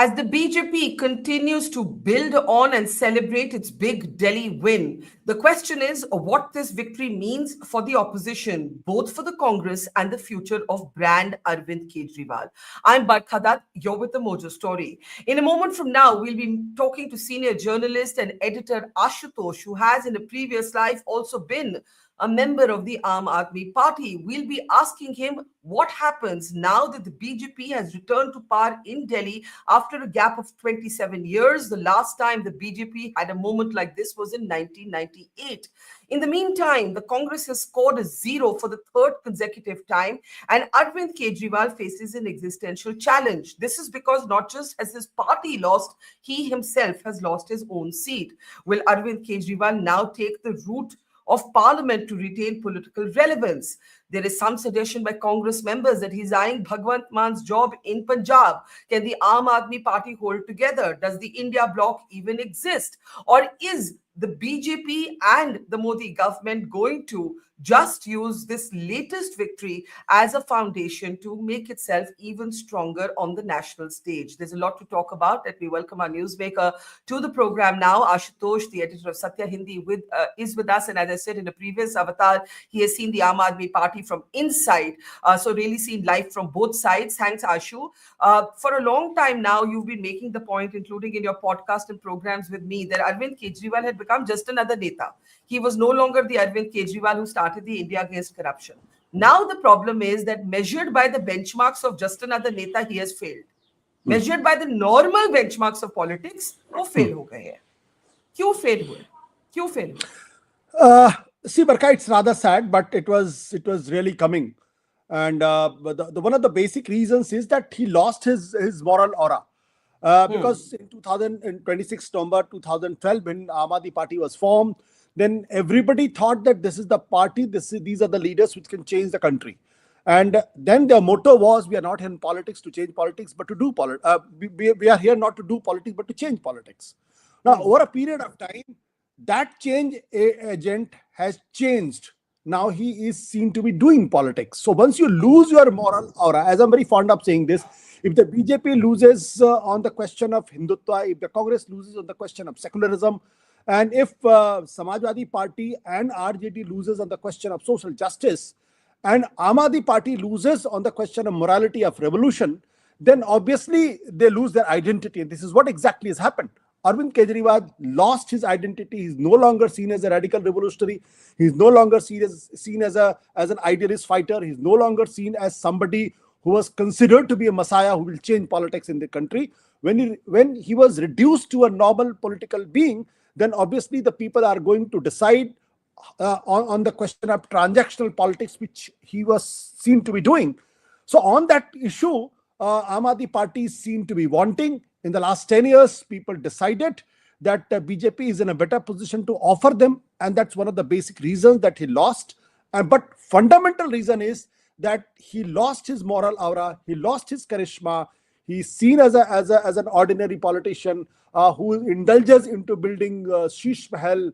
As the BJP continues to build on and celebrate its big Delhi win, the question is what this victory means for the opposition, both for the Congress and the future of brand Arvind Kejriwal. I'm Barkha Dutt, you're with the Mojo Story. In a moment from now, we'll be talking to senior journalist and editor Ashutosh, who has in a previous life also been a member of the Aam Aadmi Party. We'll be asking him what happens now that the BJP has returned to power in Delhi after a gap of 27 years. The last time the BJP had a moment like this was in 1998. In the meantime, the Congress has scored a zero for the third consecutive time, and Arvind Kejriwal faces an existential challenge. This is because not just has his party lost, he himself has lost his own seat. Will Arvind Kejriwal now take the route of parliament to retain political relevance? There is some suggestion by Congress members that he's eyeing Bhagwant Man's job in Punjab. Can the Aam Aadmi Party hold together? Does the India bloc even exist? Or is the BJP and the Modi government going to just use this latest victory as a foundation to make itself even stronger on the national stage? There's a lot to talk about. Let me welcome our newsmaker to the program now. Ashutosh, the editor of Satya Hindi, is with us. And as I said in a previous avatar, he has seen the Aam Aadmi Party from inside. So really seen life from both sides. Thanks, Ashu. For a long time now, you've been making the point, including in your podcast and programs with me, that Arvind Kejriwal had become just another neta. He was no longer the Arvind Kejriwal who started the India Against Corruption. Now the problem is that measured by the benchmarks of just another neta, he has failed. Measured by the normal benchmarks of politics, वो fail हो गए हैं. क्यों fail हुए? क्यों fail हुए? See, Barkha, it's rather sad, but it was really coming. And one of the basic reasons is that he lost his moral aura. Because in 26 November 2012, when Aam Aadmi Party was formed, then everybody thought that this is the party, these are the leaders which can change the country. And then their motto was, we are not in politics to change politics, but to do politics. We are here not to do politics, but to change politics. Now, over a period of time, that change agent has changed. Now he is seen to be doing politics. So once you lose your moral aura, as I'm very fond of saying this, if the BJP loses on the question of Hindutva, if the Congress loses on the question of secularism, and if Samajwadi Party and RJD loses on the question of social justice, and Aam Aadmi Party loses on the question of morality of revolution, then obviously they lose their identity. And this is what exactly has happened. Arvind Kejriwal lost his identity. He's no longer seen as a radical revolutionary. He's no longer seen as an idealist fighter. He's no longer seen as somebody who was considered to be a messiah who will change politics in the country. When he was reduced to a normal political being, then obviously the people are going to decide on the question of transactional politics, which he was seen to be doing. So on that issue, Aam Aadmi Party is seen to be wanting. In the last 10 years, people decided that BJP is in a better position to offer them. And that's one of the basic reasons that he lost. But fundamental reason is that he lost his moral aura. He lost his charisma. He's seen as an ordinary politician who indulges into building Sheesh Mahal,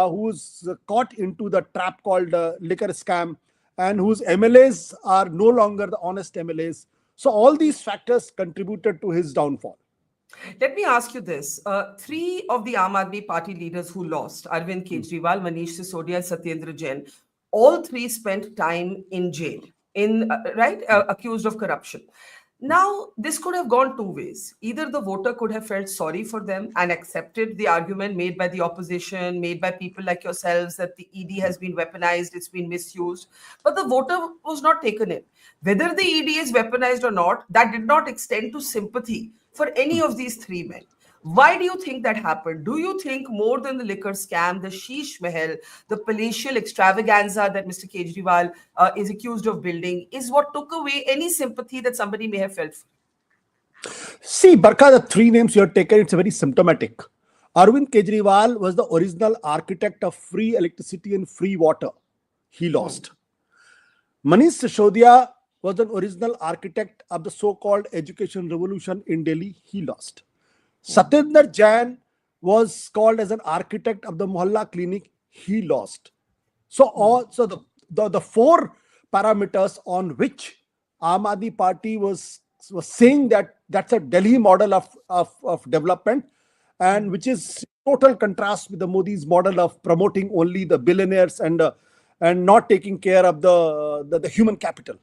who's caught into the trap called liquor scam, and whose MLAs are no longer the honest MLAs. So all these factors contributed to his downfall. Let me ask you this. Three of the Aam Aadmi Party leaders who lost, Arvind Kejriwal, Manish Sisodia, and Satyendra Jain, all three spent time in jail, accused of corruption. Now, this could have gone two ways. Either the voter could have felt sorry for them and accepted the argument made by the opposition, made by people like yourselves, that the ED has been weaponized, it's been misused. But the voter was not taken in. Whether the ED is weaponized or not, that did not extend to sympathy for any of these three men. Why do you think that happened? Do you think more than the liquor scam, the Sheesh Mahal, the palatial extravaganza that Mr. Kejriwal is accused of building is what took away any sympathy that somebody may have felt? See, Barkha, the three names you have taken, it's very symptomatic. Arvind Kejriwal was the original architect of free electricity and free water. He lost. Manish Sisodia was an original architect of the so-called education revolution in Delhi. He lost. Satyendra Jain was called as an architect of the Mohalla clinic. He lost. So the four parameters on which Aam Aadmi Party was was saying that that's a Delhi model of development, and which is total contrast with the Modi's model of promoting only the billionaires and not taking care of the human capital.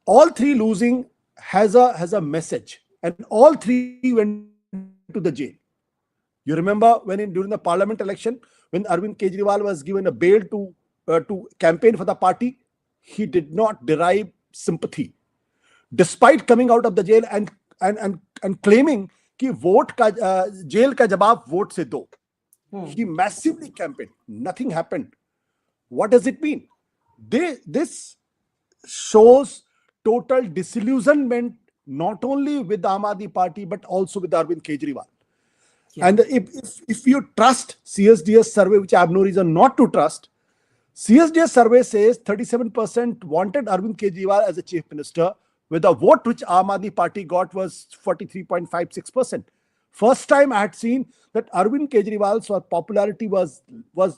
All three losing has a message, and all three went to the jail. You remember during the parliament election, when Arvind Kejriwal was given a bail to campaign for the party, he did not derive sympathy, despite coming out of the jail and claiming कि vote का jail का जवाब vote से दो. He massively campaigned. Nothing happened. What does it mean? This shows total disillusionment not only with the Aam Aadmi Party but also with Arvind Kejriwal. Yeah. And if you trust CSDS survey, which I have no reason not to trust, CSDS survey says 37% wanted Arvind Kejriwal as a chief minister, with a vote which Aam Aadmi Party got was 43.56%. First time I had seen that Arvind Kejriwal's popularity was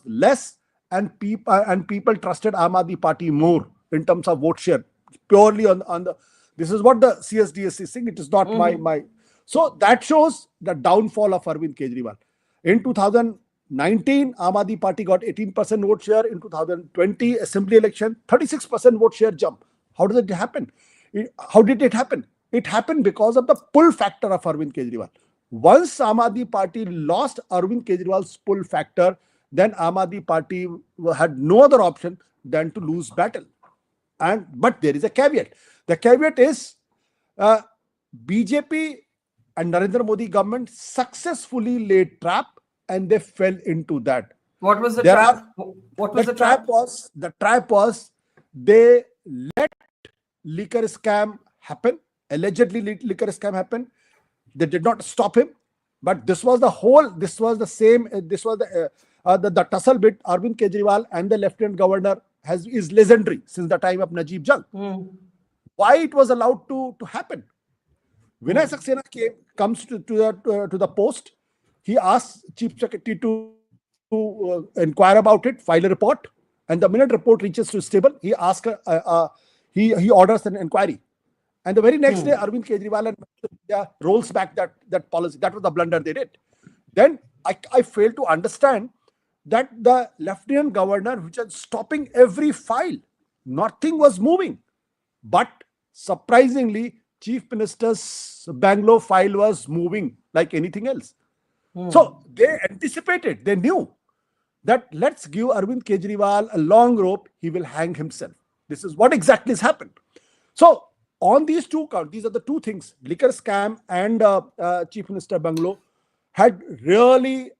less, and people trusted Aam Aadmi Party more in terms of vote share, purely on the. This is what the CSDS is saying. It is not my. So that shows the downfall of Arvind Kejriwal. In 2019, Aam Aadmi Party got 18% vote share. In 2020 assembly election, 36% vote share jump. How does it happen? How did it happen? It happened because of the pull factor of Arvind Kejriwal. Once Aam Aadmi Party lost Arvind Kejriwal's pull factor, then Aam Aadmi Party had no other option than to lose battle. But there is a caveat. The caveat is BJP and Narendra Modi government successfully laid trap, and they fell into that. What was the trap? What was the trap? The trap was they let liquor scam happen, allegedly liquor scam happen. They did not stop him, but this was the tussle bit. Arvind Kejriwal and the Lieutenant Governor is legendary since the time of Najib Jung. Why it was allowed to happen? Vinay Saxena comes to the post. He asks Chief Secretary to inquire about it, file a report, and the minute report reaches to stable, he asks he orders an inquiry. And the very next day, Arvind Kejriwal and rolls back that policy. That was the blunder they did. Then I fail to understand that the Lieutenant Governor, which was stopping every file, nothing was moving. But surprisingly, Chief Minister's Bangalore file was moving like anything else. So they anticipated, they knew that let's give Arvind Kejriwal a long rope, he will hang himself. This is what exactly has happened. So on these two counts, these are the two things, liquor scam and Chief Minister Bangalore has really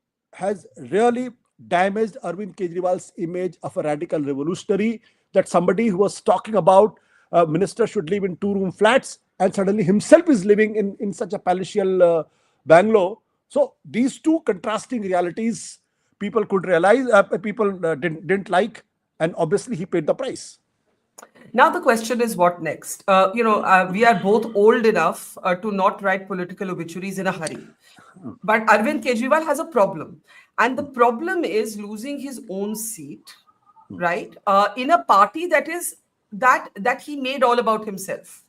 damaged Arvind Kejriwal's image of a radical revolutionary, that somebody who was talking about minister should live in 2-room flats and suddenly himself is living in such a palatial Bangalore. So these two contrasting realities people could realize, people didn't like, and obviously he paid the price. Now the question is, what next? We are both old enough to not write political obituaries in a hurry. But Arvind Kejriwal has a problem. And the problem is losing his own seat, right? In a party that he made all about himself.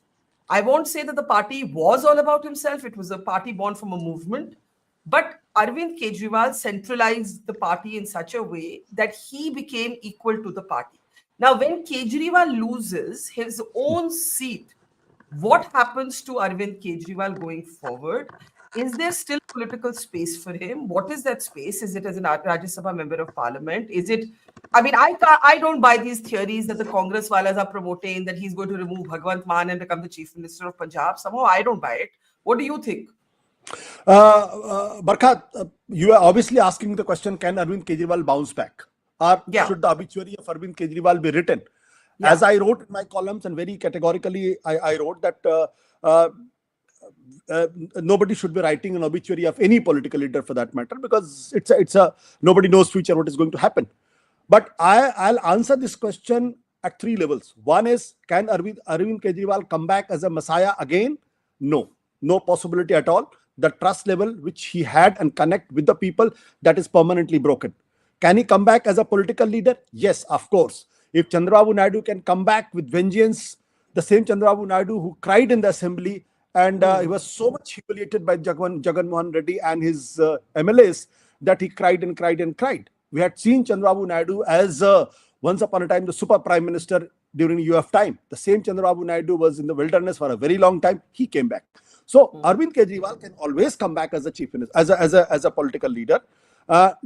I won't say that the party was all about himself. It was a party born from a movement. But Arvind Kejriwal centralized the party in such a way that he became equal to the party. Now, when Kejriwal loses his own seat, what happens to Arvind Kejriwal going forward? Is there still political space for him? What is that space? Is it as a Rajya Sabha member of parliament? Is it? I mean, I don't buy these theories that the Congress walas are promoting that he's going to remove Bhagwant Mann and become the chief minister of Punjab. Somehow, I don't buy it. What do you think? Barkha, you are obviously asking the question: can Arvind Kejriwal bounce back? Or should the obituary of Arvind Kejriwal be written? Yeah. As I wrote in my columns, and very categorically, I wrote that nobody should be writing an obituary of any political leader for that matter, because it's a nobody knows future what is going to happen. But I'll answer this question at three levels. One is, can Arvind Kejriwal come back as a messiah again? No possibility at all. The trust level which he had and connect with the people, that is permanently broken. Can he come back as a political leader? Yes, of course. If Chandrababu Naidu can come back with vengeance, the same Chandrababu Naidu who cried in the assembly, and he was so much humiliated by Jagan Mohan Reddy and his MLAs that he cried and cried and cried. We had seen Chandrababu Naidu as once upon a time the super prime minister during UF time. The same Chandrababu Naidu was in the wilderness for a very long time. He came back. So Arvind Kejriwal can always come back as a chief minister, as a political leader.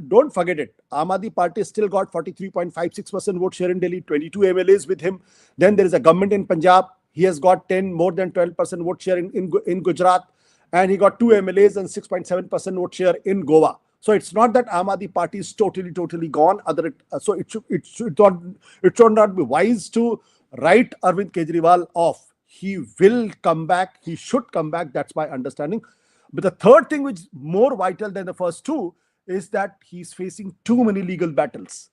Don't forget it. Aam Aadmi Party still got 43.56% vote share in Delhi, 22 MLAs with him. Then there is a government in Punjab. He has got more than 12% vote share in Gujarat. And he got 2 MLAs and 6.7% vote share in Goa. So it's not that Aam Aadmi Party is totally gone. So it should not be wise to write Arvind Kejriwal off. He will come back. He should come back. That's my understanding. But the third thing, which is more vital than the first two, is that he's facing too many legal battles.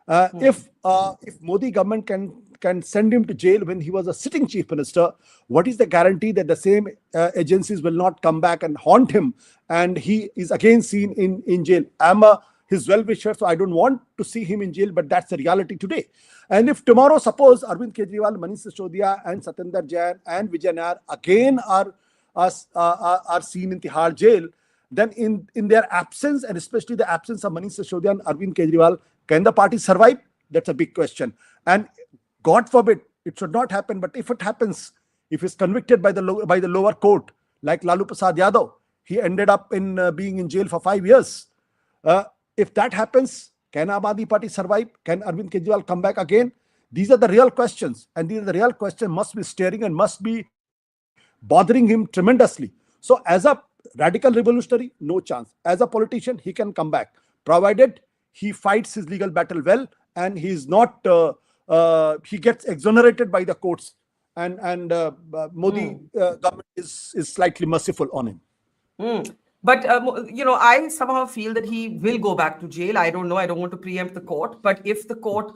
If Modi government can send him to jail when he was a sitting chief minister, what is the guarantee that the same agencies will not come back and haunt him and he is again seen in jail? I'm his well-wisher, so I don't want to see him in jail, but that's the reality today. And if tomorrow, suppose Arvind Kejriwal, Manish Sisodia and Satinder Jain and Vijay Nair again are seen in Tihar jail, then in their absence, and especially the absence of Manish Sisodia and Arvind Kejriwal, can the party survive? That's a big question. And God forbid, it should not happen. But if it happens, if he's convicted by the lower court, like Lalu Prasad Yadav, he ended up in being in jail for 5 years. If that happens, can Aam Aadmi Party survive? Can Arvind Kejriwal come back again? These are the real questions. And these are the real questions must be staring and must be bothering him tremendously. So as a radical revolutionary, no chance. As a politician, he can come back, provided he fights his legal battle well and he is not he gets exonerated by the courts, and Modi government is slightly merciful on him. But, I somehow feel that he will go back to jail. I don't know. I don't want to preempt the court. But if the court,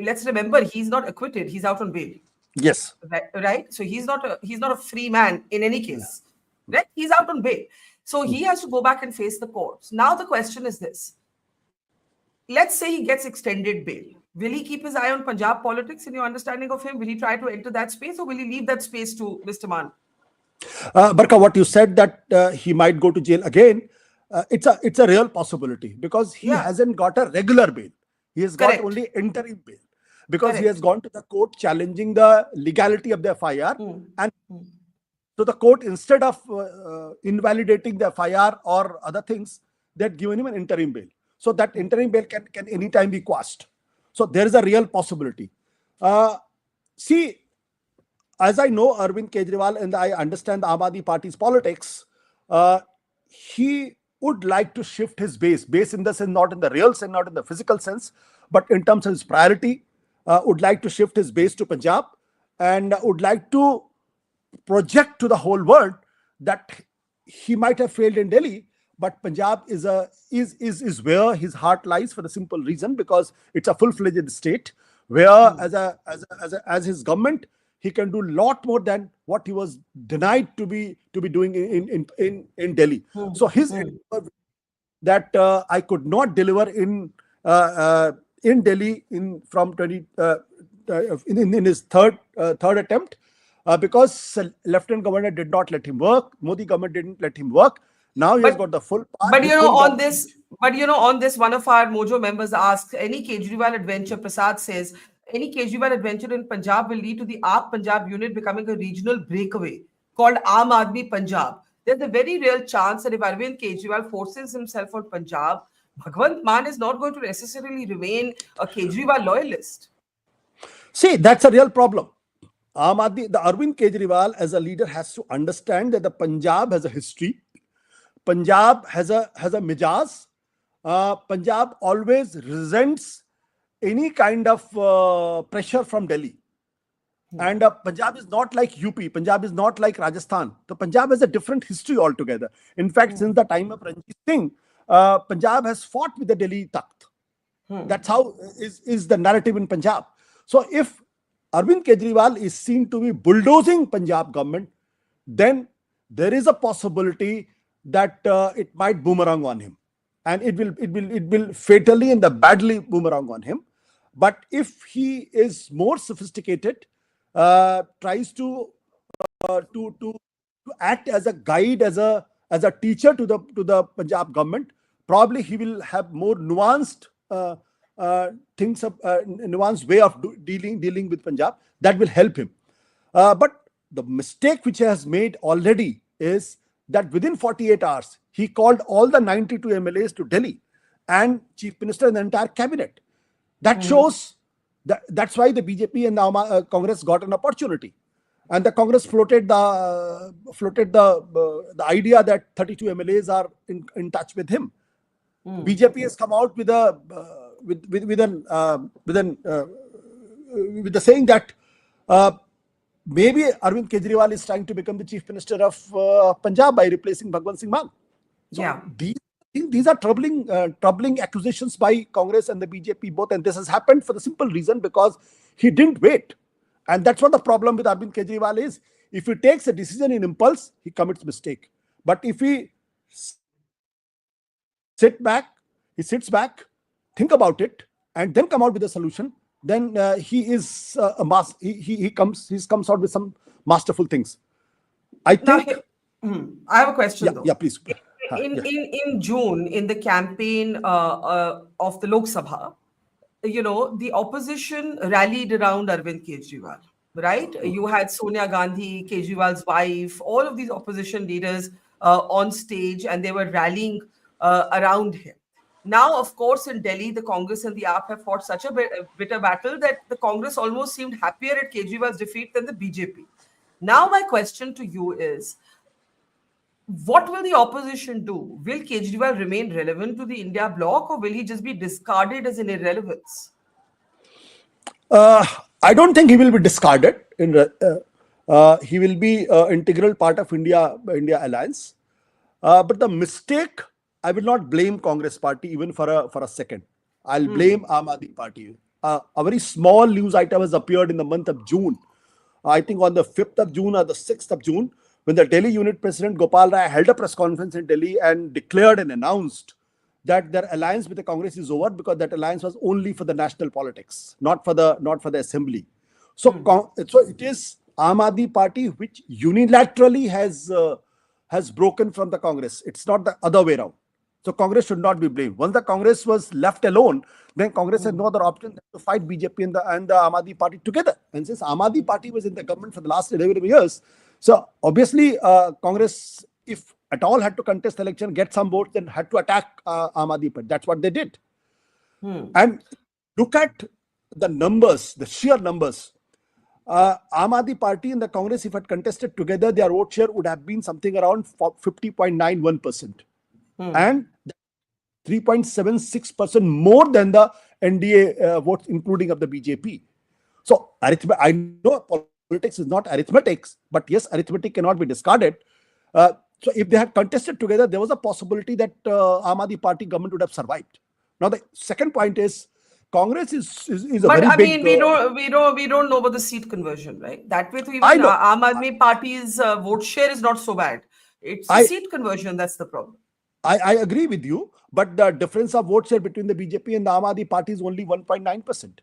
let's remember, he's not acquitted. He's out on bail. Yes. Right. So he's not a free man in any case. Yeah. Right. He's out on bail. So he has to go back and face the courts. Now the question is this. Let's say he gets extended bail. Will he keep his eye on Punjab politics in your understanding of him? Will he try to enter that space, or will he leave that space to Mr. Mann? Barkha, what you said that he might go to jail again, it's a real possibility because he hasn't got a regular bail. He has got only interim bail because he has gone to the court challenging the legality of the FIR. And so the court, instead of invalidating the FIR or other things, they had given him an interim bail. So that interim bail can anytime be quashed. So there is a real possibility. See, as I know Arvind Kejriwal and I understand the Aam Aadmi Party's politics, he would like to shift his base in the sense, not in the real sense, not in the physical sense, but in terms of his priority, would like to shift his base to Punjab and would like to project to the whole world that he might have failed in Delhi, but Punjab is where his heart lies, for the simple reason because it's a full-fledged state where as his government he can do a lot more than what he was denied to be doing in Delhi. So his that I could not deliver in Delhi in his third attempt because Lieutenant Governor did not let him work. Modi government didn't let him work. Now he has got the full power. But on this, one of our Mojo members asked, any Kejriwal adventure, Prasad says, any Kejriwal adventure in Punjab will lead to the AAP Punjab unit becoming a regional breakaway called Aam Aadmi Punjab. There's a very real chance that if Arvind Kejriwal forces himself on Punjab, Bhagwant Mann is not going to necessarily remain a Kejriwal loyalist. See, that's a real problem. The Arvind Kejriwal as a leader has to understand that the Punjab has a history. Punjab has a mijaz. Punjab always resents any kind of pressure from Delhi. And Punjab is not like UP. Punjab is not like Rajasthan. So Punjab has a different history altogether. In fact, since the time of Ranjit Singh, Punjab has fought with the Delhi Takht. That's how is the narrative in Punjab. So if Arvind Kejriwal is seen to be bulldozing Punjab government, then there is a possibility that it might boomerang on him, and it will fatally and badly boomerang on him. But if he is more sophisticated, tries to act as a guide, as a teacher to the Punjab government. Probably he will have more nuanced things, nuanced way of dealing with Punjab that will help him. But the mistake which he has made already is that within 48 hours he called all the 92 MLAs to Delhi and Chief Minister and the entire cabinet. That shows that's why the BJP and the Congress got an opportunity, and the Congress floated the idea that 32 MLAs are in touch with him. BJP has come out with the saying that maybe Arvind Kejriwal is trying to become the Chief Minister of Punjab by replacing Bhagwant Singh Mann. So Yeah. these are troubling accusations by Congress and the BJP both, and this has happened for the simple reason because he didn't wait, and that's what the problem with Arvind Kejriwal is. If he takes a decision in impulse, he commits mistake. But if he sits back, think about it, and then come out with a solution, then he is he comes out with some masterful things. I Now, think. I have a question though. Yeah, please. In June, in the campaign of the Lok Sabha, the opposition rallied around Arvind Kejriwal, right? You had Sonia Gandhi, Kejriwal's wife, all of these opposition leaders on stage, and they were rallying around him. Now, of course, in Delhi, the Congress and the AAP have fought such a bitter battle that the Congress almost seemed happier at Kejriwal's defeat than the BJP. Now, my question to you is, what will the opposition do? Will Kejriwal remain relevant to the India bloc, or will he just be discarded as an irrelevance? I don't think he will be discarded. He will be an integral part of India alliance. But the mistake, I will not blame Congress party even for a second. I'll blame Aam Aadmi Party. A very small news item has appeared in the month of June. I think on the 5th of June or the 6th of June, when the Delhi unit president Gopal Rai held a press conference in Delhi and declared and announced that their alliance with the Congress is over, because that alliance was only for the national politics, not for the assembly. So it is Aam Aadmi Party which unilaterally has broken from the Congress. It's not the other way around. So Congress should not be blamed. Once the Congress was left alone, then Congress had no other option than to fight BJP and the Aam Aadmi Party together. And since Aam Aadmi Party was in the government for the last 11 years, so obviously Congress, if at all had to contest the election, get some votes, then had to attack Aam Aadmi Party. That's what they did. And look at the numbers, the sheer numbers. Aam Aadmi Party and the Congress, if had contested together, their vote share would have been something around 50.91%. And 3.76% more than the NDA votes, including of the BJP. So I know politics is not arithmetic, but yes, arithmetic cannot be discarded. So if they had contested together, there was a possibility that Aam Aadmi Party government would have survived. Now the second point is, Congress is a but very big. We don't know about the seat conversion, right? That way, to even I know. Aam Aadmi Party's vote share is not so bad. It's the seat conversion that's the problem. I agree with you, but the difference of vote share between the BJP and the Aam Aadmi Party is only 1.9%.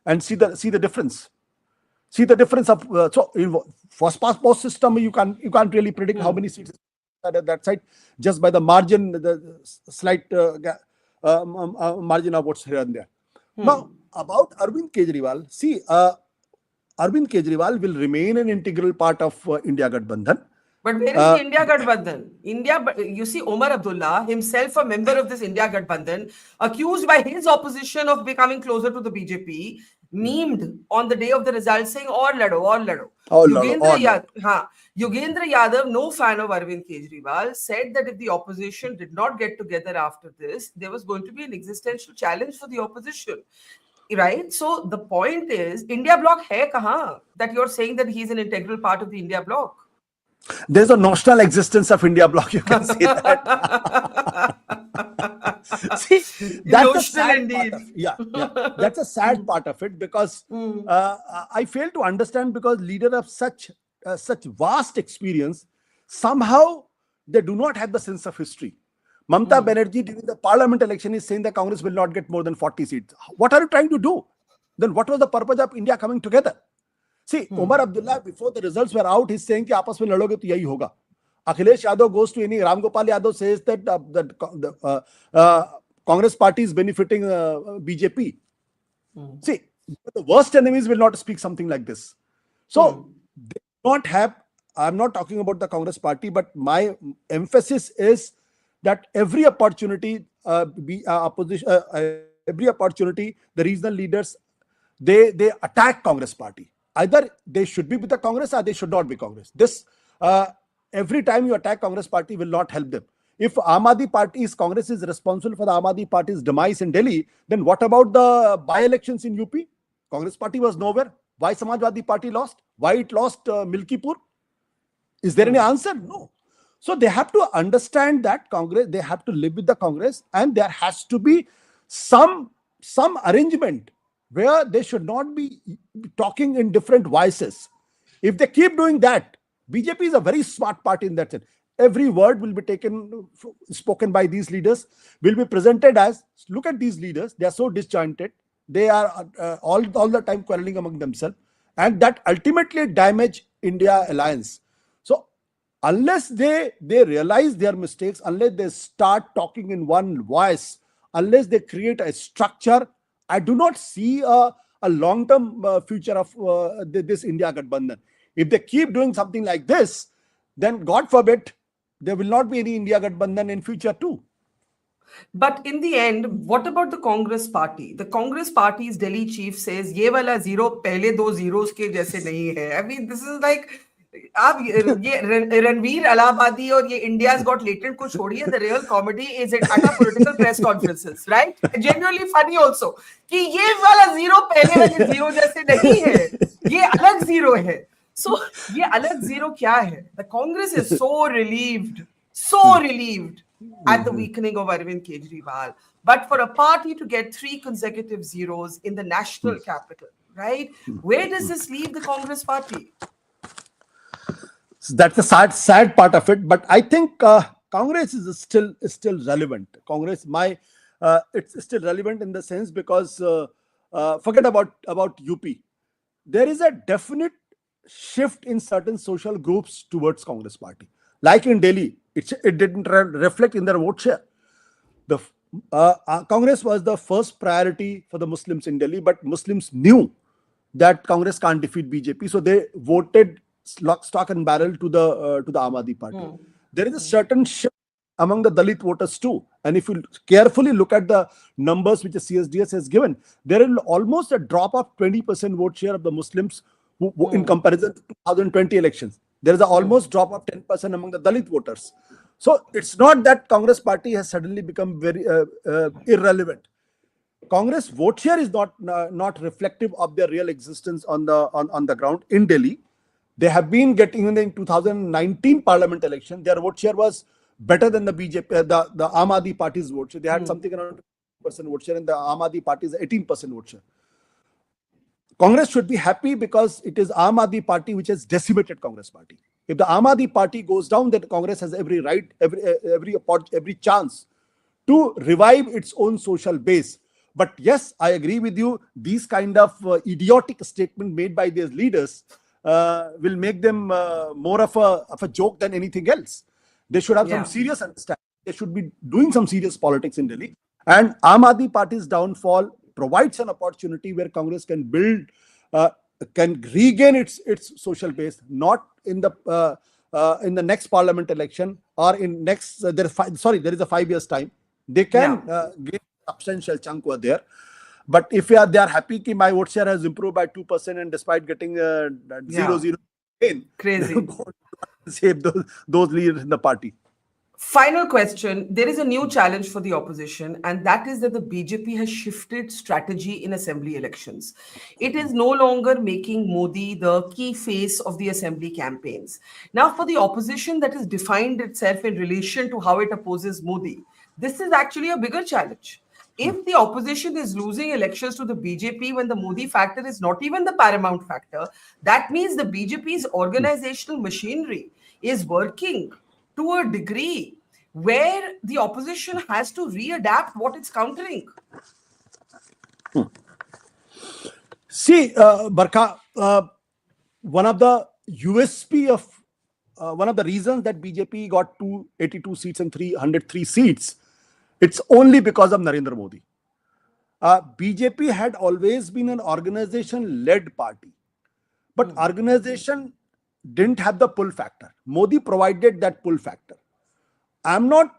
And see the difference. See the difference of so in first past post system, you can't really predict how many seats at that side just by the margin, the slight margin of votes here and there. Now about Arvind Kejriwal, see, Arvind Kejriwal will remain an integral part of India Gathbandhan. But where is the India Gathbandhan? You see, Omar Abdullah, himself a member of this India Gathbandhan, accused by his opposition of becoming closer to the BJP, memed on the day of the results saying, "Aur lado." Yogendra Yadav, no fan of Arvind Kejriwal, said that if the opposition did not get together after this, there was going to be an existential challenge for the opposition. Right? So the point is, India bloc hai kahan that you're saying that he's an integral part of the India bloc? There's a notional existence of India bloc, you can say that. See, that's a sad part of, yeah, that's a sad part of it, because I fail to understand, because leader of such vast experience, somehow they do not have the sense of history. Mamata Banerjee during the parliament election is saying that Congress will not get more than 40 seats. What are you trying to do? Then what was the purpose of India coming together? See, Omar Abdullah, before the results were out, he's saying कि आपस में लड़ोगे तो यही होगा. Akhilesh Yadav goes to any. Ram Gopal Yadav says that Congress party is benefiting BJP. See, the worst enemies will not speak something like this. So they do not have. I'm not talking about the Congress party, but my emphasis is that every opportunity, every opportunity, the regional leaders they attack Congress party. Either they should be with the Congress or they should not be Congress. This every time you attack Congress party will not help them. If Aam Aadmi Party is Congress is responsible for the Aam Aadmi Party's demise in Delhi, then what about the by-elections in UP? Congress party was nowhere. Why Samajwadi Party lost? Why it lost Milkipur? Is there any answer? No. So they have to understand that Congress, they have to live with the Congress, and there has to be some arrangement where they should not be talking in different voices. If they keep doing that, BJP is a very smart party in that sense. Every word will be spoken by these leaders, will be presented as, look at these leaders, they are so disjointed, they are all the time quarreling among themselves, and that ultimately damage India alliance. So unless they realize their mistakes, unless they start talking in one voice, unless they create a structure, I do not see a long-term future of this India Gathbandhan. If they keep doing something like this, then God forbid, there will not be any India Gathbandhan in future too. But in the end, what about the Congress party? The Congress party's Delhi chief says, "ये वाला zero पहले दो zeros के जैसे नहीं है." I mean, this is like, आप ये रणवीर अलाहाबादी और ये India's Got Latent को छोड़िए. The real comedy is at our political press conferences, right? Genuinely funny also. कि ये वाला zero पहले वाले zero जैसे नहीं है. ये अलग zero है. So ये अलग zero क्या है? The Congress is so relieved at the weakening of Arvind Kejriwal. But for a party to get 3 consecutive zeros in the national capital, right? Where does this leave the Congress party? So that's the sad part of it. But I think Congress is still relevant. Congress, it's still relevant in the sense because forget about UP. There is a definite shift in certain social groups towards Congress party. Like in Delhi, it didn't reflect in their vote share. The Congress was the first priority for the Muslims in Delhi, but Muslims knew that Congress can't defeat BJP, so they voted lock, stock and barrel to the Aam Aadmi Party. There is a certain shift among the Dalit voters too, and if you carefully look at the numbers which the CSDS has given, there is almost a drop of 20% vote share of the Muslims who in comparison to 2020 elections. There is an almost drop of 10% among the Dalit voters. So it's not that Congress party has suddenly become very irrelevant. Congress vote share is not reflective of their real existence on the ground in Delhi. They have been getting in the 2019 parliament election. Their vote share was better than the BJP, the Aam Aadmi Party's vote share. They had something around 20% vote share, and the Aam Aadmi Party's 18% vote share. Congress should be happy because it is Aam Aadmi Party which has decimated Congress party. If the Aam Aadmi Party goes down, then Congress has every right, every chance to revive its own social base. But yes, I agree with you. These kind of idiotic statement made by these leaders will make them more of a joke than anything else. They should have some serious understanding. They should be doing some serious politics in Delhi. And Aam Aadmi Party's downfall provides an opportunity where Congress can build, can regain its social base, not in the next parliament election or in next. There is a 5 years time. They can gain substantial chunk over there. But if they are happy that my vote share has improved by 2% and despite getting 0-0 again, crazy. Save those leaders in the party. Final question. There is a new challenge for the opposition, and that is that the BJP has shifted strategy in assembly elections. It is no longer making Modi the key face of the assembly campaigns. Now, for the opposition that has defined itself in relation to how it opposes Modi, this is actually a bigger challenge. If the opposition is losing elections to the BJP when the Modi factor is not even the paramount factor, that means the BJP's organizational machinery is working to a degree where the opposition has to readapt what it's countering. See, Barkha, one of the USP of one of the reasons that BJP got 282 seats and 303 seats, it's only because of Narendra Modi. BJP had always been an organization-led party, but organization didn't have the pull factor. Modi provided that pull factor. I'm not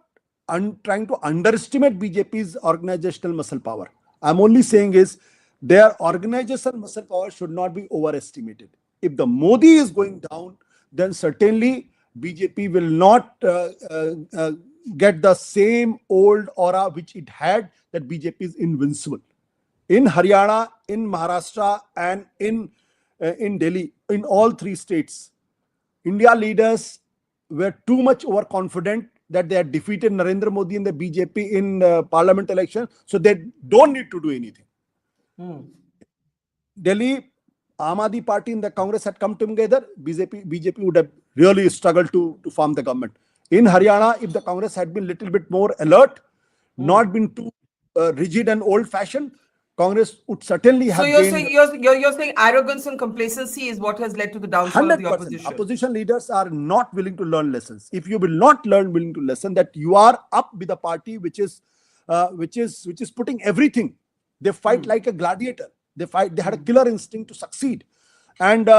trying to underestimate BJP's organizational muscle power. I'm only saying is their organizational muscle power should not be overestimated. If the Modi is going down, then certainly BJP will not get the same old aura which it had, that BJP is invincible. In Haryana, in Maharashtra, and in Delhi, in all three states, India leaders were too much overconfident that they had defeated Narendra Modi and the BJP in parliament election, so they don't need to do anything. Delhi, Aam Aadmi Party and the Congress had come together, BJP would have really struggled to form the government. In Haryana, if the Congress had been a little bit more alert, not been too rigid and old-fashioned, Congress would certainly have. So you're saying arrogance and complacency is what has led to the downfall of the opposition. Opposition leaders are not willing to learn lessons. If you will not willing to listen that you are up with a party which is putting everything, they fight like a gladiator. They had a killer instinct to succeed, and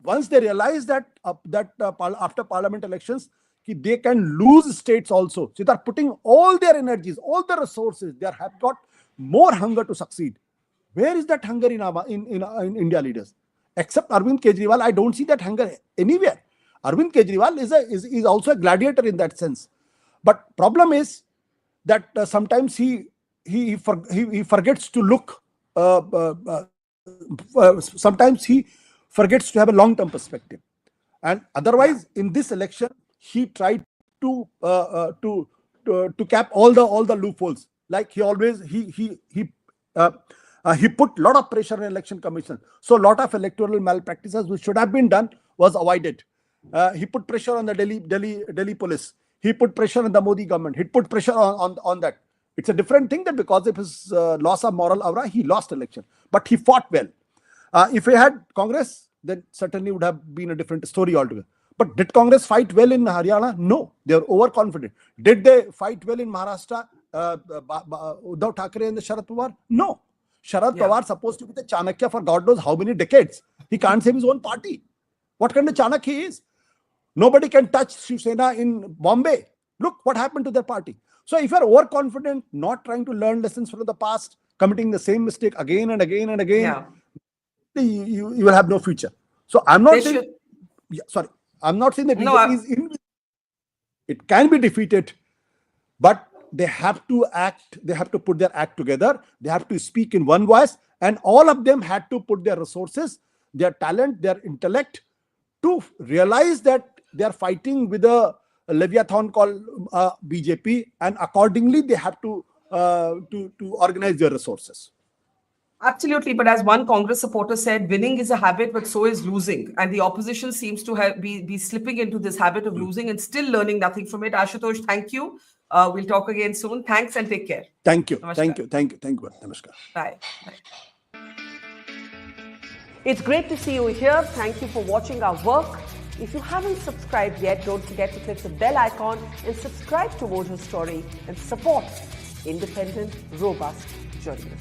once they realize that after parliament elections, they can lose states also. So they are putting all their energies, all their resources. They have got more hunger to succeed. Where is that hunger in India leaders? Except Arvind Kejriwal, I don't see that hunger anywhere. Arvind Kejriwal is also a gladiator in that sense. But problem is that sometimes he forgets to look. Sometimes he forgets to have a long-term perspective. And otherwise, in this election, he tried to cap all the loopholes. Like he always he put a lot of pressure on election commission. So a lot of electoral malpractices which should have been done was avoided. He put pressure on the Delhi police. He put pressure on the Modi government. He put pressure on that. It's a different thing that because of his loss of moral aura, he lost election. But he fought well. If he had Congress, then certainly would have been a different story altogether. But did Congress fight well in Haryana? No, they were overconfident. Did they fight well in Maharashtra? Uddhav Thackeray and the Sharad Pawar? No. Sharad Pawar supposed to be the Chanakya for God knows how many decades. He can't save his own party. What kind of Chanakya he is? Nobody can touch Shiv Sena in Bombay. Look what happened to their party. So if you're overconfident, not trying to learn lessons from the past, committing the same mistake again and again and again, you will have no future. So I'm not saying, I'm not saying that it can be defeated, but they have to act, they have to put their act together, they have to speak in one voice, and all of them had to put their resources, their talent, their intellect to realize that they are fighting with a leviathan called BJP, and accordingly they have to organize their resources. Absolutely, but as one Congress supporter said, winning is a habit, but so is losing. And the opposition seems to be slipping into this habit of losing and still learning nothing from it. Ashutosh, thank you. We'll talk again soon. Thanks and take care. Thank you. Namaskar. Thank you. Namaskar. Bye. It's great to see you here. Thank you for watching our work. If you haven't subscribed yet, don't forget to click the bell icon and subscribe to Vote Her Story and support independent, robust journalism.